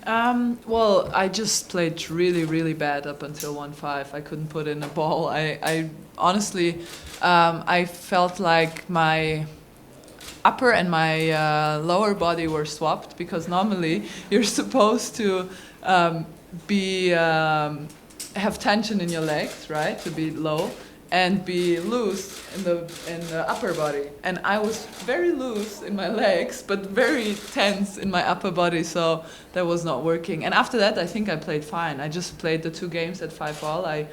Well, I just played really, really bad up until 1-5. I couldn't put in a ball. I honestly, I felt like my upper and my lower body were swapped because normally you're supposed to um, be have tension in your legs, right, to be low, and be loose in the upper body. And I was very loose in my legs, but very tense in my upper body, so that was not working. And after that, I think I played fine. I just played the 2 games at 5-all. I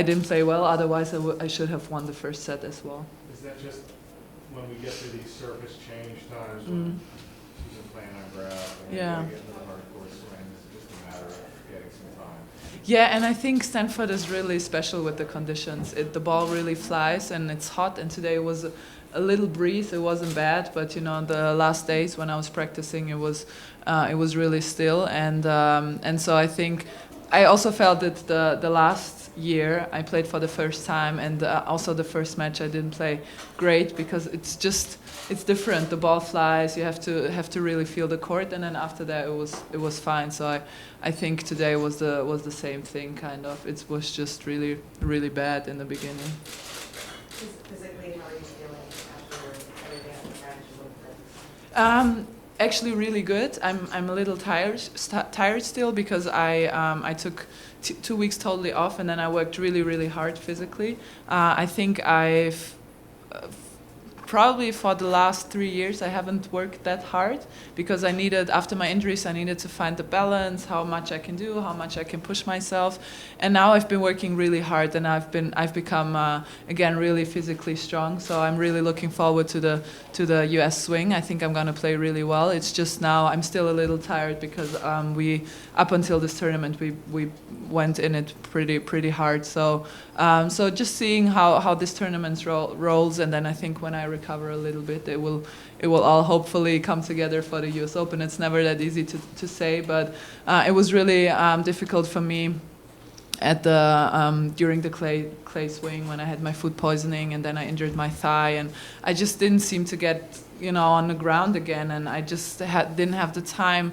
didn't play well. Otherwise, I should have won the first set as well. Is that just when we get to these surface change times when she's been playing on grass and Yeah. we get into the hardcore swing, it's just a matter of getting some time? Yeah, and I think Stanford is really special with the conditions. The ball really flies and it's hot. And today was a little breeze. It wasn't bad, but the last days when I was practicing, it was really still. And so I think I also felt that the last year I played for the first time, and also the first match I didn't play great because it's different. The ball flies. You have to really feel the court, and then after that it was fine. So I think today was the same thing kind of. It was just really really bad in the beginning. Physically, how are you feeling after everything at the match a little bit? Actually, really good. I'm a little tired still because I took 2 weeks totally off, and then I worked really really hard physically. I think I've probably for the last 3 years I haven't worked that hard because after my injuries I needed to find the balance, how much I can do, how much I can push myself, and now I've been working really hard, and I've become again really physically strong. So I'm really looking forward to the US swing. I think I'm gonna play really well. It's just now I'm still a little tired because we up until this tournament we went in it pretty hard. So just seeing how this tournament rolls, and then I think when I recover a little bit, it will all hopefully come together for the US Open. It's never that easy to say, but it was really difficult for me at during the clay swing when I had my food poisoning, and then I injured my thigh, and I just didn't seem to get on the ground again, and I just didn't have the time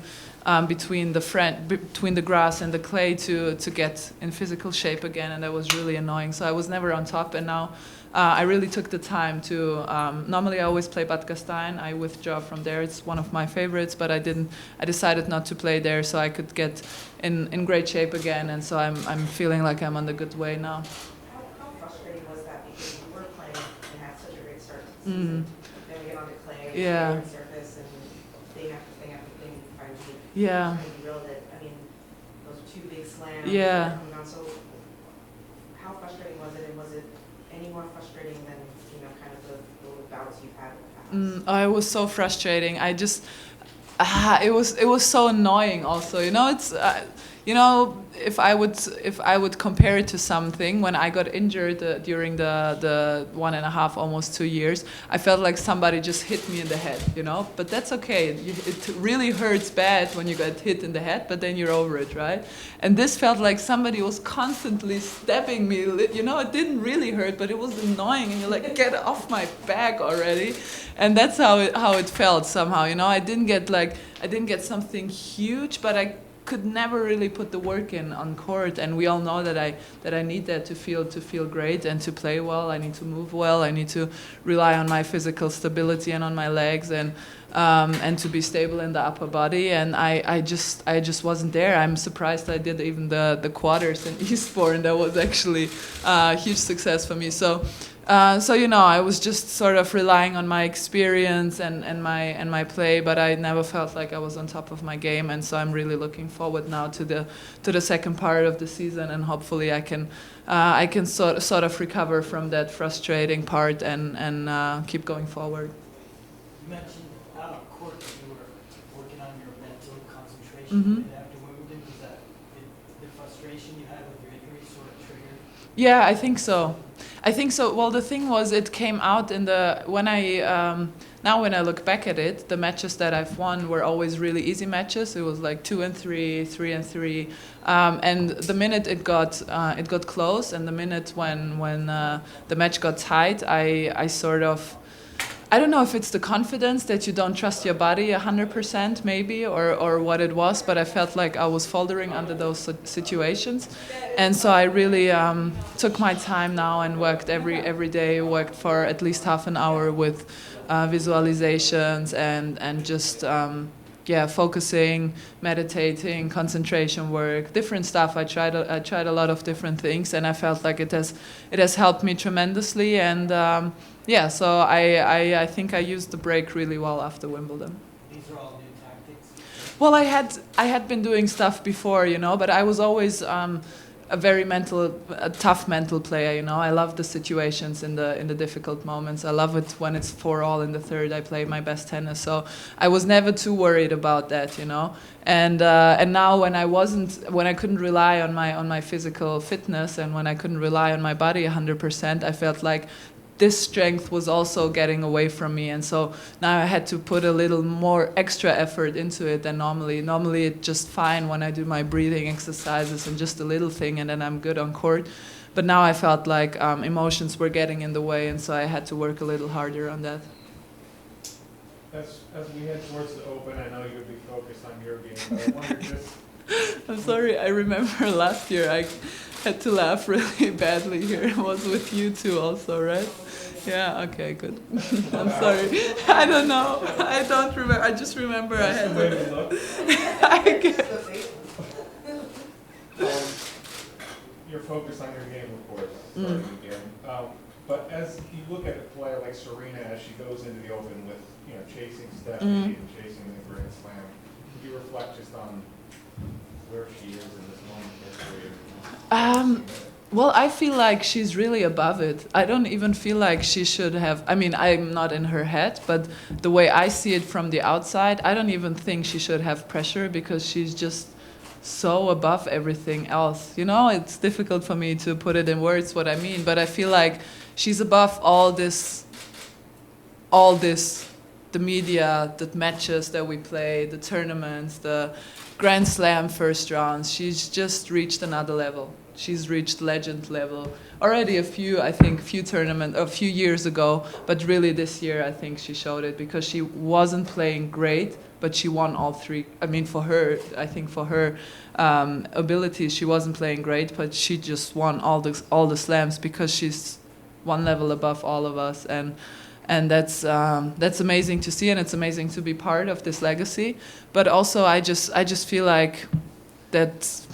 between the grass and the clay to get in physical shape again, and that was really annoying. So I was never on top, and now I really took the time to. Normally I always play Bad Gastein. I withdraw from there. It's one of my favorites, but I didn't. I decided not to play there so I could get in great shape again, and so I'm feeling like I'm on the good way now. How frustrating was that because you were playing and had such a great start to the season? Then we get on the clay, Yeah. surface, and thing after thing after thing, trying to Yeah. reel it. I mean, those 2 big slams. Yeah. Coming on. So how frustrating was it, and was it any more frustrating than kind of the little bouts you've had in the past? It was so frustrating. It was so annoying. Also, it's if I would compare it to something, when I got injured during the 1.5, almost 2 years, I felt like somebody just hit me in the head. But that's okay. It really hurts bad when you get hit in the head, but then you're over it, right? And this felt like somebody was constantly stabbing me. It didn't really hurt, but it was annoying, and you're like, get off my back already. And that's how it felt somehow. I didn't get something huge, but I could never really put the work in on court, and we all know that I need that to feel great and to play well. I need to move well. I need to rely on my physical stability and on my legs, and to be stable in the upper body. And I just wasn't there. I'm surprised I did even the quarters in Eastbourne, and that was actually a huge success for me. So I was just sort of relying on my experience and my play, but I never felt like I was on top of my game, and so I'm really looking forward now to the second part of the season, and hopefully I can sort of recover from that frustrating part and keep going forward. You mentioned out on court that you were working on your mental concentration, Mm-hmm. and after Wimbledon, was that the frustration you had with your injury sort of triggered? Yeah, I think so. Well, the thing was, it came out when I look back at it, the matches that I've won were always really easy matches. It was like 2-3, 3-3, and the minute it got close, and the minute when the match got tight, I don't know if it's the confidence that you don't trust your body 100% maybe, or what it was, but I felt like I was faltering under those situations. And so I really took my time now and worked every day, worked for at least half an hour with visualizations and just focusing, meditating, concentration work, different stuff. I tried a lot of different things, and I felt like it has helped me tremendously. And so I think I used the break really well after Wimbledon. These are all new tactics? Well, I had been doing stuff before, but I was always a tough mental player. I love the situations in the difficult moments. I love it when it's 4-all in the third. I play my best tennis, so I was never too worried about that. And now when I couldn't rely on my physical fitness, and when I couldn't rely on my body 100%, I felt like this strength was also getting away from me, and so now I had to put a little more extra effort into it than normally. Normally it's just fine when I do my breathing exercises and just a little thing, and then I'm good on court. But now I felt like emotions were getting in the way, and so I had to work a little harder on that. As we head towards the Open, I know you'll be focused on your game, but I wonder just... I'm sorry, I remember last year I had to laugh really badly here. It was with you too also, right? Yeah, okay, good. I'm sorry. I don't know. I don't remember. I just remember I had You're focused on your game, of course, starting again. But as you look at a player like Serena, as she goes into the Open with, chasing Stephanie and chasing the Grand Slam, can you reflect just on where she is in this moment in her career? Well, I feel like she's really above it. I don't even feel like she should have... I mean, I'm not in her head, but the way I see it from the outside, I don't even think she should have pressure, because she's just so above everything else. It's difficult for me to put it in words what I mean, but I feel like she's above all this, the media, the matches that we play, the tournaments, the Grand Slam first rounds. She's just reached another level. She's reached legend level already a few years ago, but really this year I think she showed it, because she wasn't playing great, but she won all three. I mean, for her abilities, she wasn't playing great, but she just won all the slams, because she's one level above all of us, and that's amazing to see, and it's amazing to be part of this legacy. But also, I just feel like that.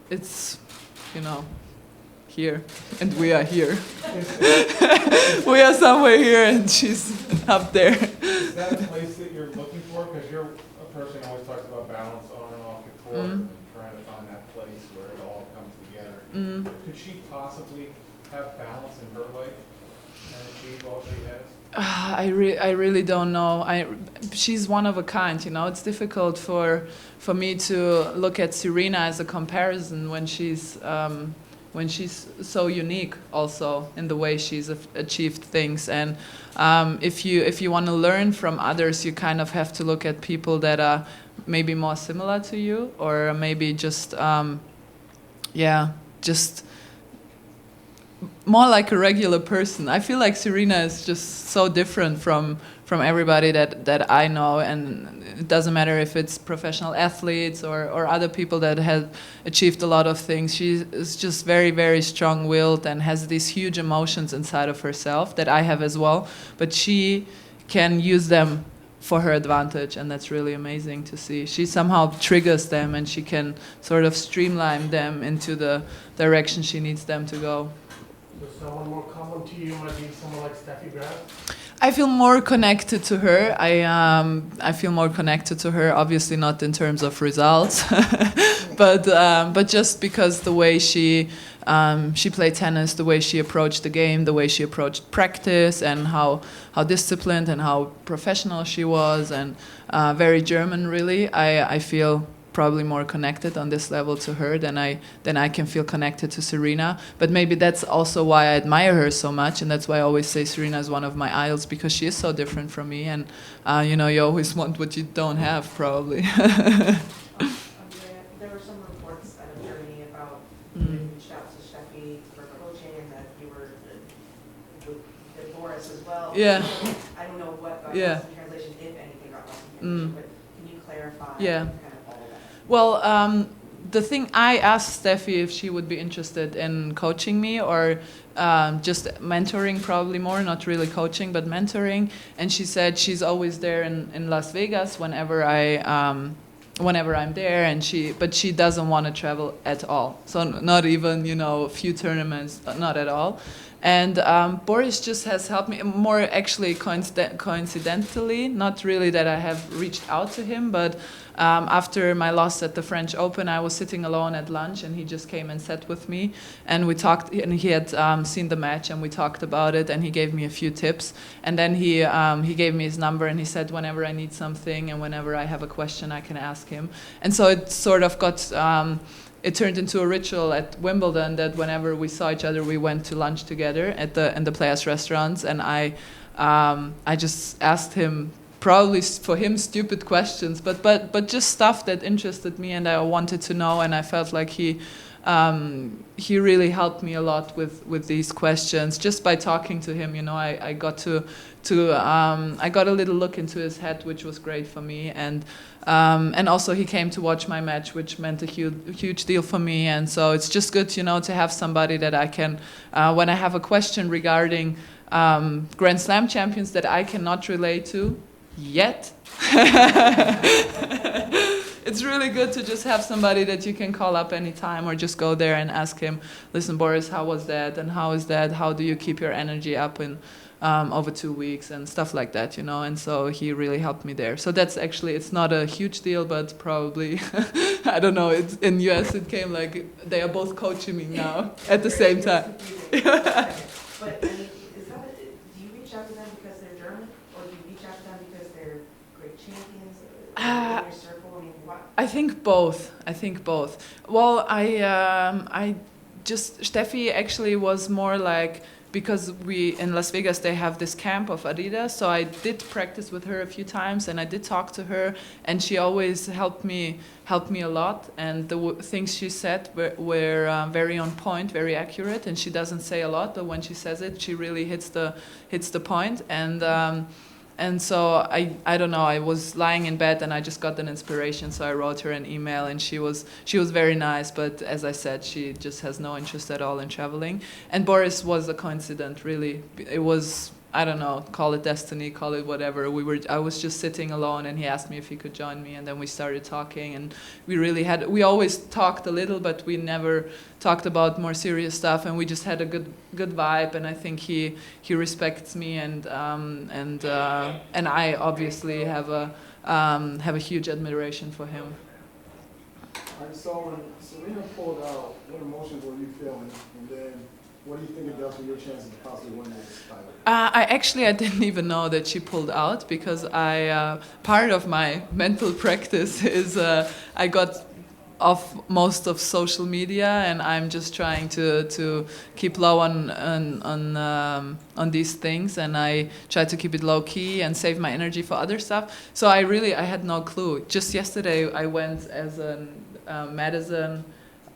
It's, here, and we are here. We are somewhere here, and she's up there. Is that a place that you're looking for? Because you're a person who always talks about balance on and off the court, and trying to find that place where it all comes together. Could she possibly have balance in her life and achieve all she has? I really don't know. She's one of a kind, It's difficult for me to look at Serena as a comparison when she's so unique also in the way she's achieved things. And if you want to learn from others, you kind of have to look at people that are maybe more similar to you, or maybe just more like a regular person. I feel like Serena is just so different from everybody that I know, and it doesn't matter if it's professional athletes or other people that have achieved a lot of things. She is just very, very strong-willed and has these huge emotions inside of herself that I have as well, but she can use them for her advantage, and that's really amazing to see. She somehow triggers them, and she can sort of streamline them into the direction she needs them to go. So someone more common to you might be someone like Steffi Graf? I feel more connected to her. I feel more connected to her, obviously not in terms of results, but just because the way she played tennis, the way she approached the game, the way she approached practice, and how disciplined and how professional she was, and very German really. I feel probably more connected on this level to her than I can feel connected to Serena. But maybe that's also why I admire her so much, and that's why I always say Serena is one of my idols, because she is so different from me, and you always want what you don't have, probably. Andrea, there were some reports out of Germany about you reached out to Steffi for coaching, and that you were with Boris as well. Yeah. I don't know what got Yeah. lost in translation, if anything got lost in translation, but can you clarify Yeah. kind of all of that? Well, the thing, I asked Steffi if she would be interested in coaching me or just mentoring, probably more, not really coaching, but mentoring. And she said she's always there in Las Vegas whenever whenever I'm there, but she doesn't want to travel at all. So not even, a few tournaments, not at all. And Boris just has helped me more, actually coincidentally, not really that I have reached out to him, but after my loss at the French Open, I was sitting alone at lunch, and he just came and sat with me, and we talked. And he had seen the match, and we talked about it, and he gave me a few tips. And then he gave me his number, and he said whenever I need something and whenever I have a question, I can ask him. And so it sort of got. It turned into a ritual at Wimbledon that whenever we saw each other, we went to lunch together in the players' restaurants, and I just asked him, probably for him, stupid questions, but just stuff that interested me and I wanted to know, and I felt like he really helped me a lot with these questions just by talking to him. I got I got a little look into his head, which was great for me, and also he came to watch my match, which meant a huge deal for me. And so it's just good, to have somebody that I can, when I have a question regarding Grand Slam champions that I cannot relate to yet. It's really good to just have somebody that you can call up anytime or just go there and ask him, listen, Boris, how was that? And how is that? How do you keep your energy up in over 2 weeks and stuff like that, And so he really helped me there. So that's actually, it's not a huge deal, but probably, I don't know, in US it came like they are both coaching me now at the same time. But I mean, do you reach out to them because they're German, or do you reach out to them because they're great champions in your circle? I mean, what? I think both. Well, I just, Steffi actually was more like, because in Las Vegas they have this camp of Adidas, so I did practice with her a few times, and I did talk to her, and she always helped me a lot, and the things she said were very on point, very accurate, and she doesn't say a lot, but when she says it, she really hits the point. And so I don't know, I was lying in bed and I just got an inspiration, so I wrote her an email, and she was very nice, but as I said, she just has no interest at all in traveling. And Boris was a coincidence, really. It was, I don't know, call it destiny, call it whatever. I was just sitting alone, and he asked me if he could join me, and then we started talking, and we always talked a little, but we never talked about more serious stuff, and we just had a good vibe, and I think he respects me, and I obviously have a huge admiration for him. All right, so when Serena pulled out, what emotions were you feeling, and then what do you think it does for your chances of possibly winning this title? I didn't even know that she pulled out, because part of my mental practice is I got off most of social media, and I'm just trying to keep low on these things, and I try to keep it low key and save my energy for other stuff. So I had no clue. Just yesterday I went as Madison.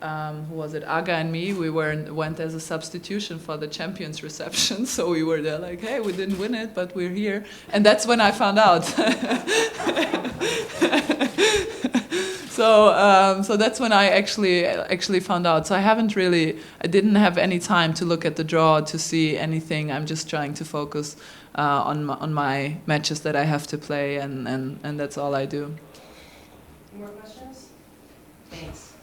Who was it? Aga and me. We went as a substitution for the champions reception. So we were there like, hey, we didn't win it, but we're here. And that's when I found out. So that's when I actually found out. So I didn't have any time to look at the draw to see anything. I'm just trying to focus on my matches that I have to play, and that's all I do. More questions? Thanks.